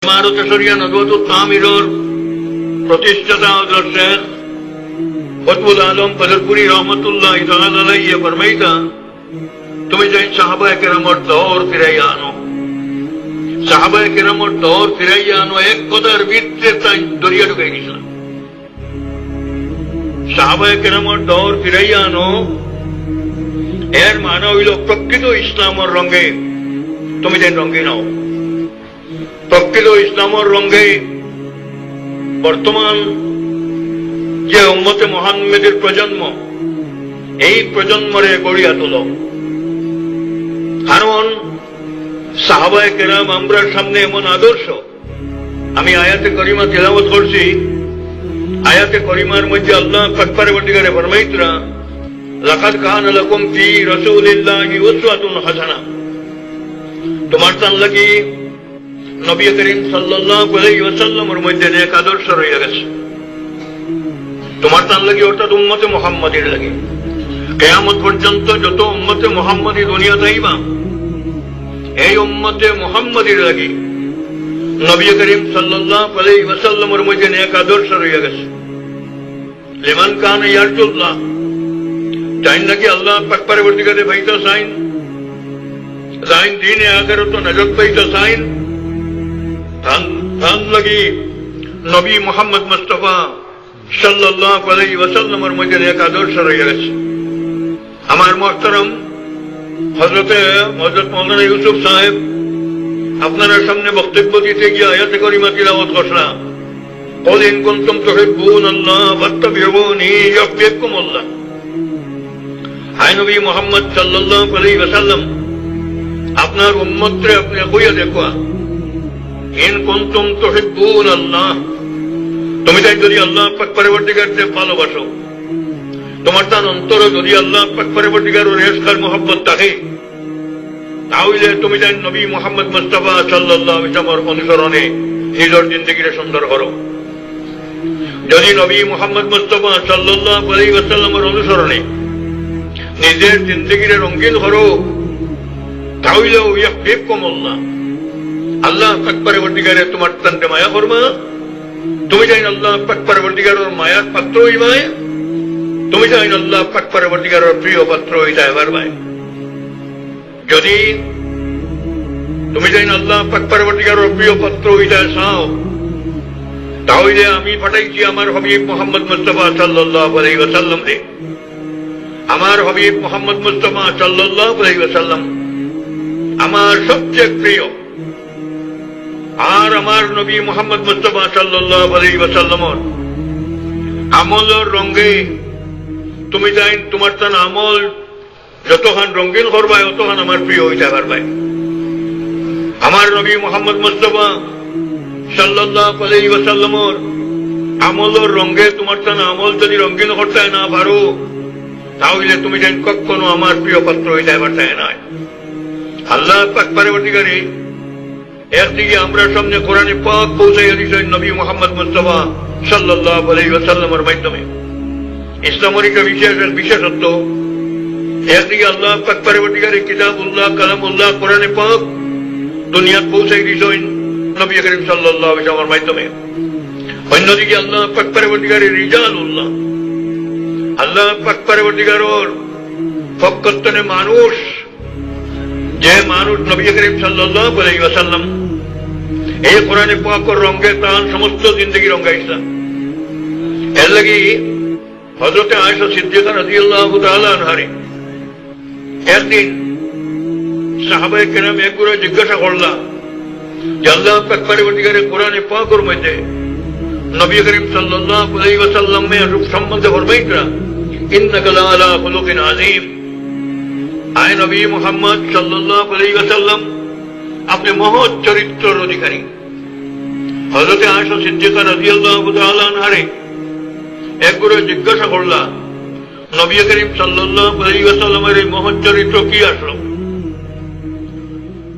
ইমারতে শরিয়া নদওয়াতুত তামিরর প্রতিষ্ঠাতা হযরত শেখ কুতুবুল আলম বদরপুরি রহমতুল্লাহ তাআলা আলাইহি ফরমাইতা তুমি যাই সাহাবায়ে কেরামর দৌর ফিরাইয়া আনো, সাহাবায়ে কেরামর দৌর ফিরাইয়া আনো। এক কথার ভিতরে তাই দরিয়া ঢুকাই দিয়েছিলাম। সাহাবায়ে কেরামর দৌর ফিরাইয়া আনো এর মানে হইল প্রকৃত ইসলামের রঙে তুমি যেন রঙে নাও। প্রকৃত ইসলামের রঙে বর্তমান যে উম্মতে মুহাম্মদের প্রজন্ম, এই প্রজন্মরে গড়িয়া তোল। কারণ সাহাবায়ে কেরাম আমরার সামনে এমন আদর্শ। আমি আয়াতে করিমা তিলাওয়াত করছি, আয়াতে করিমার মধ্যে আল্লাহ পাক পরবর্তীকারে ফরমাইতরা লাকাদ কানা লাকুম ফি রাসূলিল্লাহি উসওয়াতুন হাসানাহ। তোমার তান লাগি নবী করিম সাল্লাল্লাহু আলাইহি ওয়াসাল্লামের মধ্যে এক আদর্শ রয়ে গেছে। তোমার তান লাগি অর্থাৎ উম্মতে মুহাম্মাদের লাগি কিয়ামত পর্যন্ত যত উম্মতে মুহাম্মাদি দুনিয়াতে আইবা, এই উম্মতে মুহাম্মাদের লাগি নবী করিম সাল্লাল্লাহু আলাইহি ওয়াসাল্লামের মধ্যে এক আদর্শ রয়ে গেছে। লিমান কানা ইয়ারজুল্লাহ, চাইন নাকি আল্লাহ পাক পরবর্তীকারে ভাইতা সাইন সাইন দিনে আখিরাত নজত পাইতা সাইন তান লাগি নবী মুহাম্মদ মুস্তাফা সাল্লাল্লাহু আলাইহি ওয়াসাল্লামের মধ্যে এক আদর্শ রয়ে গেছে। আমার মুহতারাম হযরত মাওলানা ইউসুফ সাহেব আপনারা সামনে বক্তব্য দিতে গিয়ে আয়াতে করিমা তিলাওয়াত করলাম, قل إن كنتم تحبون الله فاتبعوني يحببكم الله। হায় নবী মুহাম্মদ সাল্লাল্লাহু আলাইহি ওয়াসাল্লাম আপনার উম্মতরে আপনি কইয়া দেখো, ইন কুনতুম তুহিব্বুন আল্লাহ, তুমি তাই যদি আল্লাহ পাক পরবর্তীকারকে ভালোবাসো, তোমার তার অন্তরে যদি আল্লাহ পাক পরবর্তীকারের ইশকার মুহাব্বত থাকে, তাহলে তুমি তাই নবী মুহাম্মদ মুস্তাফা সাল্লাল্লাহু আলাইহি ওয়াসাল্লামের অনুসরণে নিজের জিন্দেগিকে সুন্দর করো। যদি নবী মুহাম্মদ মুস্তাফা সাল্লাল্লাহু আলাইহি ওয়াসাল্লামের অনুসরণে নিজের জিন্দেগিকে রঙিন করো, তাহলে ইয়াহবিবকুমুল্লাহ, আল্লাহ পাক পরবর্তীকারে তোমার তন্তে মায়া করবা। তুমি চাই আল্লাহ পাক পরবর্তীকারের মায়ার পাত্র হইবা, তুমি চাই আল্লাহ পাক পরবর্তীকারের প্রিয় পাত্র হইতে পারবা। যদি তুমি চাই আল্লাহ পাক পরবর্তীকারের প্রিয় পাত্র হইতে চাও, তাহলে আমি পাঠাইছি আমার হাবিব মুহাম্মদ মুস্তাফা সাল্লাল্লাহু আলাইহি ওয়াসাল্লাম রে। আমার হাবিব মুহাম্মদ মুস্তাফা সাল্লাল্লাহু আলাইহি ওয়াসাল্লাম আমার সবচেয়ে প্রিয়। আর আমার নবী মুহাম্মদ মুস্তাফা সাল্লাল্লাহু আলাইহি ওয়াসাল্লামের আমলের রঙে তুমি যাই তোমার তান আমল যতখান রঙিন করবা ততখান আমার প্রিয় হইতে পারবে। আমার নবী মুহাম্মদ মুস্তাফা সাল্লাল্লাহু আলাইহি ওয়াসাল্লামের আমলের রঙে তোমার তান আমল যদি রঙিন করতে না পারো, তাহলে তুমি যেন কখনো আমার প্রিয় পাত্র হইতে পারতে না। আল্লাহ পাক পরবর্তীকারে একদিকে আমরা সামনে কোরআনে পাক পৌঁছাইয়া দিয়েছেন নবী মুহাম্মদ মুস্তাফা সাল্লাল্লাহু আলাইহি ওয়াসাল্লামের মাধ্যমে। ইসলামের একটা বিশেষত্ব, একদিকে আল্লাহ পাক পরবর্তীকারে কিতাবুল্লাহ কালামুল্লাহ কোরআনে পাক দুনিয়াত পৌঁছাই দিয়েছেন নবী করিম সাল্লাল্লাহু আলাইহি ওয়াসাল্লামের মাধ্যমে। অন্যদিকে আল্লাহ পাক পরবর্তীকারে রিজালুল্লাহ, আল্লাহ পাক পরবর্তীকারের ফকতনে মানুষ, যে মানুষ নবী করিম সাল্লাল্লাহু আলাইহি ওয়াসাল্লাম এই কোরআনে পাকের রঙে তার সমস্ত জিন্দেগি রঙাইছে। এর লাগি হযরত আয়েশা সিদ্দিকা রাদিয়াল্লাহু তাআলা আনহারে একদিন সাহাবায়ে কেরাম একবার জিজ্ঞাসা করলা যে আল্লাহ পাক পরবর্তীকারে কোরআনে পাকের মধ্যে নবী করিম সাল্লাল্লাহু আলাইহি ওয়াসাল্লামের রূপ সম্বন্ধে ফরমাইতরা, ইন্নাকা লাআলা খুলুকিন আযীম। আয় নবী মুহাম্মদ সাল্লাল্লাহু আলাইহি ওয়াসাল্লাম আপনি মহৎ চরিত্রের অধিকারী। হযরত আয়েশা সিদ্দিকা রাদিয়াল্লাহু তাআলা আনহারে একবার জিজ্ঞাসা করলা নবী করিম সাল্লাল্লাহু আলাইহি ওয়াসাল্লামের এই মহৎ চরিত্র কি আসলো?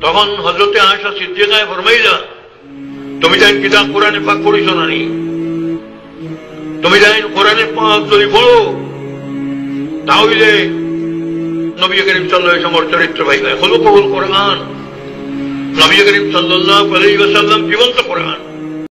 তখন হযরত আয়েশা সিদ্দিকা ফরমাইলা, তুমি জানেন কিতাব কোরআনে পাক পড়িছো না নি? তুমি জানেন কোরআনে পাক যদি পড়ো তাহলে নবী করিম সাল্লাল্লাহু আলাইহি ওয়াসাল্লামের চরিত্র পাইবে। খুলুকুল কোরআন, নবী করিম সাল্লাল্লাহু আলাইহি ওয়াসাল্লাম জীবন্ত কোরআন।